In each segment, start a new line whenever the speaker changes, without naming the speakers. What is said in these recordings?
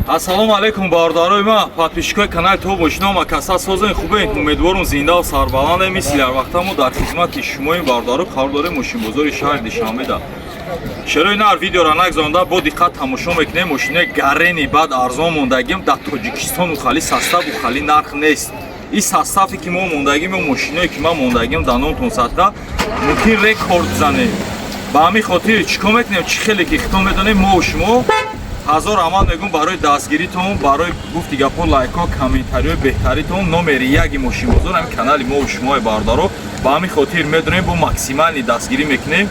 Ассалому алейкум бардорои ма подписчикои канали то бошинома каса созен хубе умедворум зинда сарбаланде мислар вақтаму дар хизмати шумои бардору қарор дорем мошинбозори шаҳри Душанбеда. Шарои нар видеора нагзонда бо диққат тамошо мекунем мошинаи гаррени баъд арзон мондагим дар Тоҷикистон ухали састав ухали нарх нест. И состави ки мо мондагим мошиное ки ман мондагим дар номтон садқа мумкин рекорд занем. Ба ҳамин хотир чӣ кор мекунем чӣ хеле ки хитон медонем мо шумо ҳазор амал мегӯм барои дастгиритон барои гуфти гапҳо лайкҳо комментариҳои беҳтаритон номери яги мошинбозор ҳамин канали мо шумои бардоро ба ҳамин хотир медонем бо максимални дастгирӣ мекунем.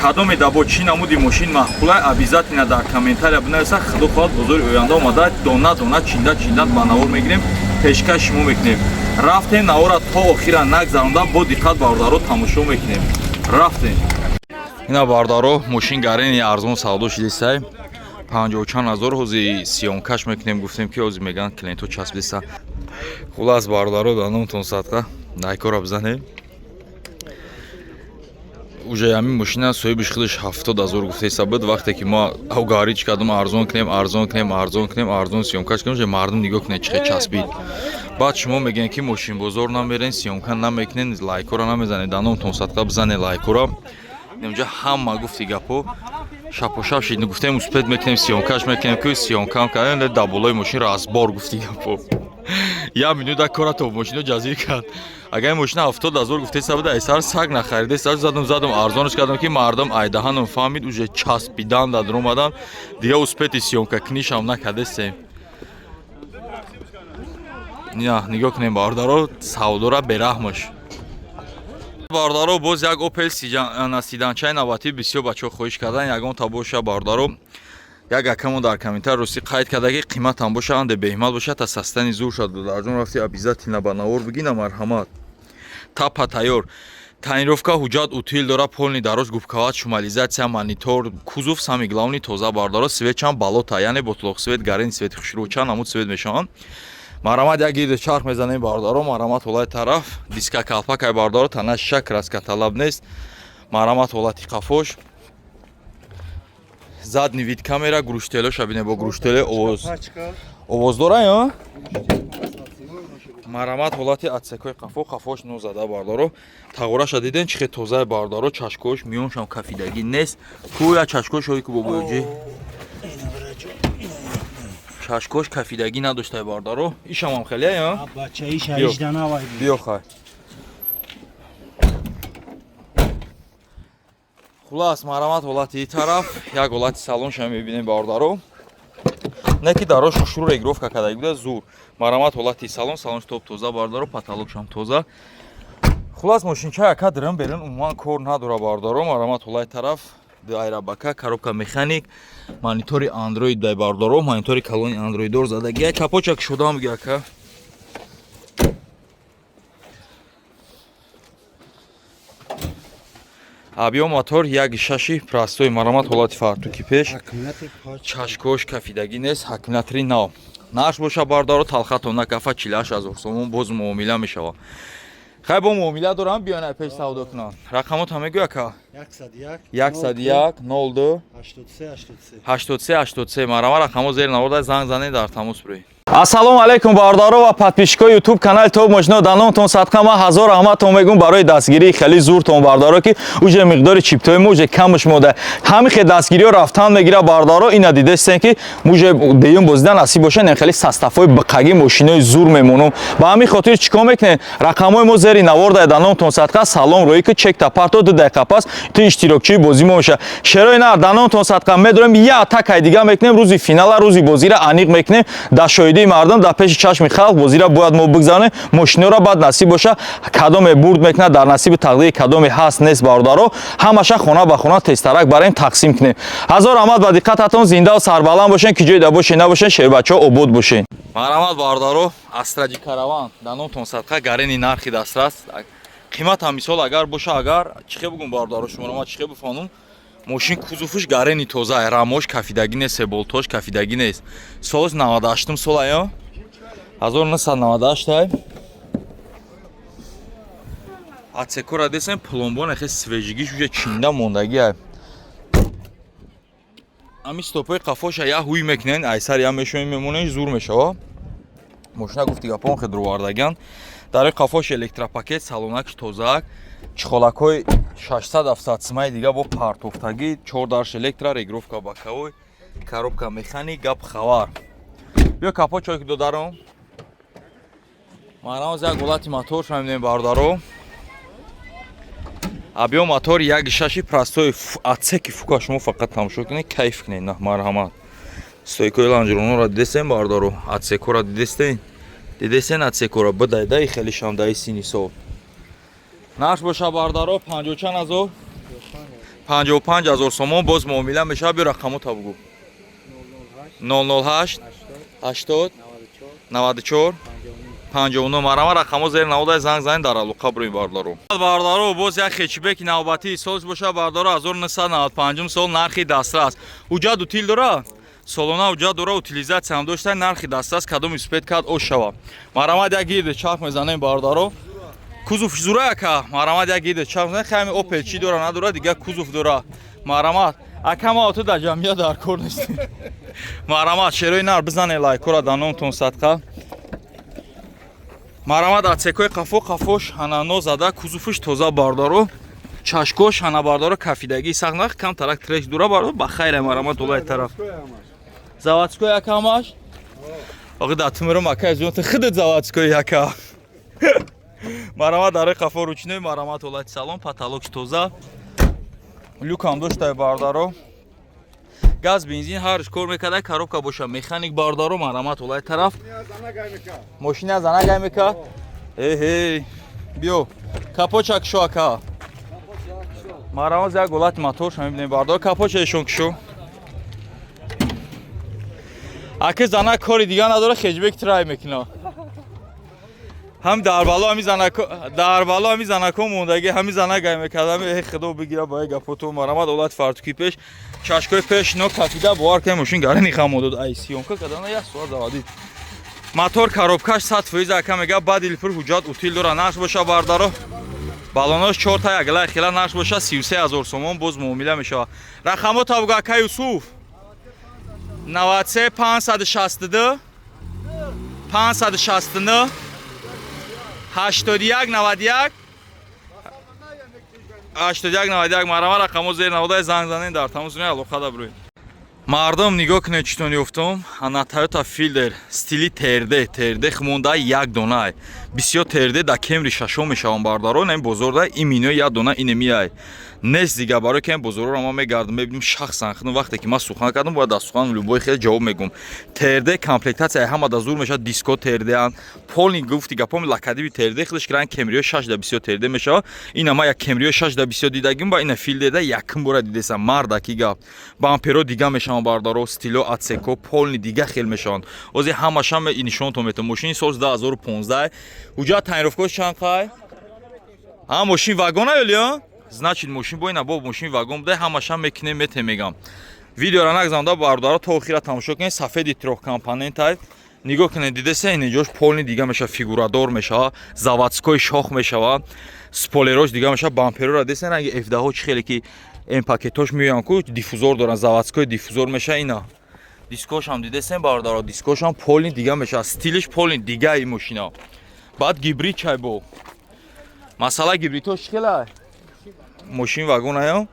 Кадоме дабо чӣ намуди мошин маҳбулай обязательно дар комментария бинависа худо хоҳад бозори оянда омада дона дона чинда чинда ба навор мегирем пешкаш шумо мекунем. Рафтем навора то охира нагзаронда бо диққат бардоро тамошо мекунем. Рафтем ина бардоро мошин гарени арзон савдо шидисай 54,000 ҳози сиёмкаш мекунем гуфтем ки ҳози меган клиентҳо часпидиса. Хулас бардоро дар номтон садқа дайкора бизанем. Уже ҳамин мошина соҳибиш худаш 70,000 гуфтеса буд вақте ки мо авгарич кардам арзон кунем арзон сиёмкаш кунем уже мардум нигоҳ кунед чихе часпид. Баъд шумо мегӯед ки мошинбозор намерен сиёмка намекунед лайкора намезанед дар номтон садқа бизанед лайкора. Инҷа ҳама гуфти гапҳо шапошап шид гуфтем успед мекунем сиёмкаш мекунем ки сиёмкам кардем даболои мошин разбор гуфти гапҳо. Я минута кора то мошино ҷазир кард. Агар мошина 70,000 гуфтеса буда эсар саг нахаридеса задум арзонш кардам ки мардум айдаҳанам фаҳмид уже часпидан дар омадан дига успети сиёмка кунишам накардесем. Нигоҳ кунем бардоро савдора бераҳмаш. Бардоро боз як Opel седанчаи навбатӣ бисёр бачаҳо хоҳиш кардан ягон та боша бардоро як акамон дар комментар рости қайд карда ки қиматам боша анде беҳимат боша та састани зур шад дарҷон рафти обязательно ба навор бигина марҳамат тапа тайёр таъинировка ҳуҷҷат утил дора полни дароз губковат шумализатсия монитор кузов сами главни тоза бардоро светчан балота яъне ботлоқ свет гарени свети хушрӯчан ҳамуд свет мешаванд. Марамат як гирди чарх мезанем бардоро марамат ҳолати тараф диска калпакай бардоро тана шиша краска талаб нест марамат ҳолати қафош задни вид камера груштелоша бинем бо груштеле овоз дорад марамат ҳолати атсекои қафош нозада бардоро тағораша диден чихе тозаи бардоро чашкош миёншам кафидагӣ нест кӯя чашкошҳое ки бобоёҷи чашкош кафидагӣ надоштаи бардоро ишамам хеле биё хай хулас марамат ҳолати тараф як ҳолати салонша мебинем бардоро не ки дарош хушрӯ регировка кардаги буда зур марамат ҳолати салонш топ тоза бардоро паталокшам тоза. Хулас мошинча яка дирам берин умуман кор надора бардоро марамат ҳолати тараф айрабака коробка механик монитори андроид дай бардоро монитори калони андроиддор задаги як капочак шудам гяка объем мотор 1.6 простой марамат ҳолати фартуки пеш чашкош кафидагӣ нест ҳакимиятри нав нарш боша бардоро талхатон накафа 48,000 сомон боз муомила мешава. Хай бо муомила дорам биёнай пеш савдо кунам рақамотам мегӯ ака 101 02 83 марама рақамо зер наворда занг занед дар тамос буред. Ассалому алейкум бардоро ва подписчикои YouTube канали то мошино дар номтон садқа ма ҳазор раҳматон мегӯм барои дастгирии хеле зуртон бардоро ки уже миқдори чиптои мо уже камш мода ҳамин хе дастгириҳо рафтан мегира бардоро ина дидестен ки уже деюм бозида насиб боша не хеле састафои биқаги мошинои зур мемонам ба ҳамин хотир чикор мекунем рақамои мо зери наворда дар номтон садқа салом роӣ ки чек та парто 2 дақиқа пас ту иштирокчии бозӣ мо боша шерои нар дар номтон садқа медорем я атакай дига мекунем рӯзи финала рӯзи бозира аниқ мекунем дар шоҳидии мардум дар пеши чашми халқ бозира бояд мо бигзанем мошинора баъд насиб боша кадоме бурд мекунад дар насиби тақдири кадоме ҳаст нест бардоро ҳамаша хона ба хона тестарак барем тақсим кунем. ҳазор раҳмат ба диққататон зиндаву сарбаланд бошен ки ҷои дабошен набошен шербачаҳо обод бошен. Марамат бардоро Астраҷи караван дар номтон садқа гарени нархи дастрас қиматам мисол агар боша агар чихе бугум бардоро шуморо чихе буфонум мошин кузуфиш гарени тоза рамош кафидагӣ нест себолтош кафидагӣ нест соз 98 сол аё 1998 атсекора десем пломбон хе свежигиш уже чинда мондагӣ ами стопои қафоша я ҳуй мекунен айсар я мешони мемонен зур мешава мошина гуфти гапон хедрувардаган дар қафош электропакет салонакш тозак чихолакҳои 600-700 симаи дига бо партофтагӣ 4 дарш электро регировка бакавой коробка механик гап хавар биё капо чой додаром марамоз як ҳолати мотор шамидем бардаро абиё мотор 1.6 простои отсеки фука шумо фақат тамошо кунед кайф кунед на марҳамат стойкои ланҷронро дидестен бардаро отсекора дидестен отсекора бидайдаи хеле шамдаи сини сол наш боша бардаро 55000 55000 сомон боз муомила мешава биё рақамо табгу 008 80 94 59 марама рақамо зери наводай занг занг дар алоқа бурем бардаро боз як хечбеки навбатии соз боша бардаро 1995 сол нархи дастрас уҷад утил дора солона уҷад дора утилизатсия ҳам дошта нархи дастрас кадом испед кард ош шава марамад як гирде чарх мезанем бардаро кузов зура яка марамад як гирде чарх мезанем хами опел чи дора надора дига кузов дора марамад акама ото да ҷамъия дар кор нести марамад шерои нар бизане лайкора даномтон садқа марамад отсекои қафош ҳанано зада кузуфиш тоза бардаро чашкош ҳана бардаро кафидагии сахнах кам тарак треш дура бардаро ба хайре марамад олай тараф заводской якамаш оғи да тумирум ака зёнта хидит заводской яка марамад дарои қафо ручной марамад олай салон потолокш тоза люкам доштай бардаро газ бензин ҳарш кор мекарда коробка боша механик бардаро марамад олай тараф мошина занагай мека эҳе биё капоча кишо ака марамад як голати мотор шумо мебинем бардаро капоча ешон кишо аки занак кори дига надора хеҷбек трай мекуна ҳам дар бало ҳами занако мондаги ҳами занагай мекардам худо бигира ба гапото марамад олат фартуки пеш чашкои пеш но кафида бовар ки мошин гарани хамодод ай сиёмка кадана як соат заводид мотор коробкаш 100% ака мега баъди липур ҳуҷҷат утил дора наш боша бардаро балонош 4 та яглай хела наш боша 33000 сомон боз муомила мешава рақамо табгу ака юсуф 93 562 569 81 91 81 91 марама рақамо зер наводай занг занен дар тамосуни алоқа да буроед мардум нигоҳ кунед читон ёфтум ана Toyota Fielder стили терде хмонда як дона бисёр терде да Camry шашом мешавам бардаро нами бозорда имино як дона инемиай нест дига барои ки бозорро ма мегардам мебинем шахсан худо вақте ки ма сухан кардам бояд аз сухан любой хел ҷавоб мегум терде комплектация ҳама да зур мешавад диско тердеан полни гуфти гапом лакадиби терде худаш киран Camry 6 да бисёр терде мешава ина ма як Camry 6 да бисёр дидагим ба ина Fielder да якм бора дидесам мардаки гап бамперо дига мешавам бардаро стило отсеко полни дига хел мешаванд ози ҳамашам инишонтон метам мошини соз 2015 уҷа таъинровкош чанқай ҳа мошин вагона ёлё значит мошин бо ина бо мошин вагон буда ҳамашам мекунем мете мегам видеора нагзанда бардаро то охира тамошо кунед сафеди трёх компонентай нигоҳ кунед дидеса инҷош полни дига мешава фигурадор мешава заводской шох мешава спойлерош дига мешава бамперора десен ранги F10 чи хеле ки ин пакетош меоян ку диффузор доран заводской диффузор мешава ина дискош ҳам дидесен бардаро дискош ҳам полни дига мешава стилиш полни дига ин мошина баъд гибрид чай бо масъала гибридош чи хела мошин вагон аё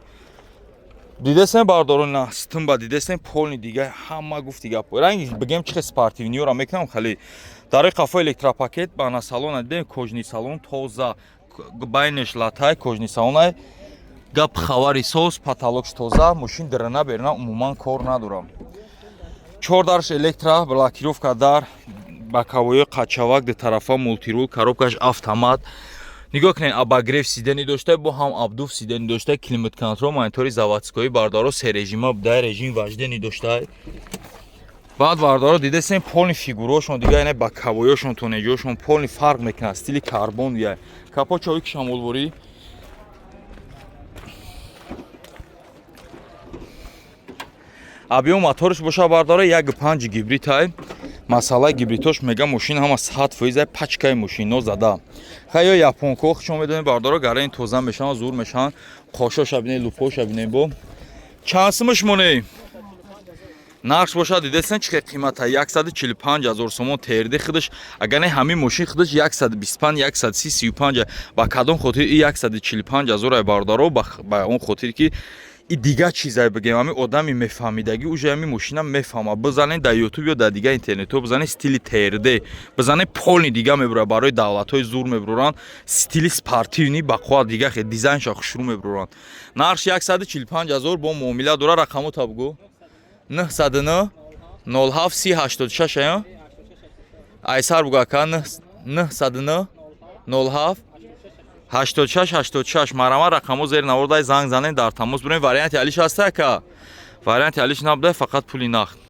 дидесен бардаро на стимба дидесен полни дига ҳама гуфти гапо ранги бигем чихе спортивниёра мекунам хали дар қафо электропакет ба на салон дидем кожни салон тоза байнеш латай кожни салон гап хавари соз потолокш тоза мошин драна берна умуман кор надорам 4 дарш электро блокировка дар боковой қачавак де тарафа мултирул коробкаш автомат нигоҳ кунед обогрев сидени дошта бо ҳам обдув сидени дошта климат контрол монитори заводской бардаро се режима буда режим важдени дошта баъд бардаро дидесен полни фигурошон дига ина боковоёшон тонеҷошон полни фарқ мекунад стили карбон я капо чои кишам олворӣ абиён моториш боша бардаро 1.5 гибритай масъала гибридош мега мошин ҳама 100% пачкаи мошино зада хай японко шумо медонед бардаро гарани тоза мешаванд зур мешаванд қошоша бинед лупоша бинед бо чанд симаш монем нарш бошад дидесен чӣ қимата 145 000 сомон терди худаш агар не ҳамин мошин худаш 125 130 35 ба кадом хотир и 145 000 бардаро ба он хотир ки и дига чизай бигем ами одами мефаҳмидаги уже ами мошина мефаҳма бизанед дар ютуб ё дар дига интернетҳо бизанед стили терде бизанед полни дига мебурад барои давлатҳои зур мебуранд стили спортивни ба қувват дига хе дизайнша хушрӯ мебуранд нарш 145 000 бо муомила дора рақамо табгу 909 07 386 ё айсар бугака 909 07 86 марама рақамо зер навордай занг занед дар тамос бурем варианти алиш ҳаста ка варианти алиш набуда фақат пули нақд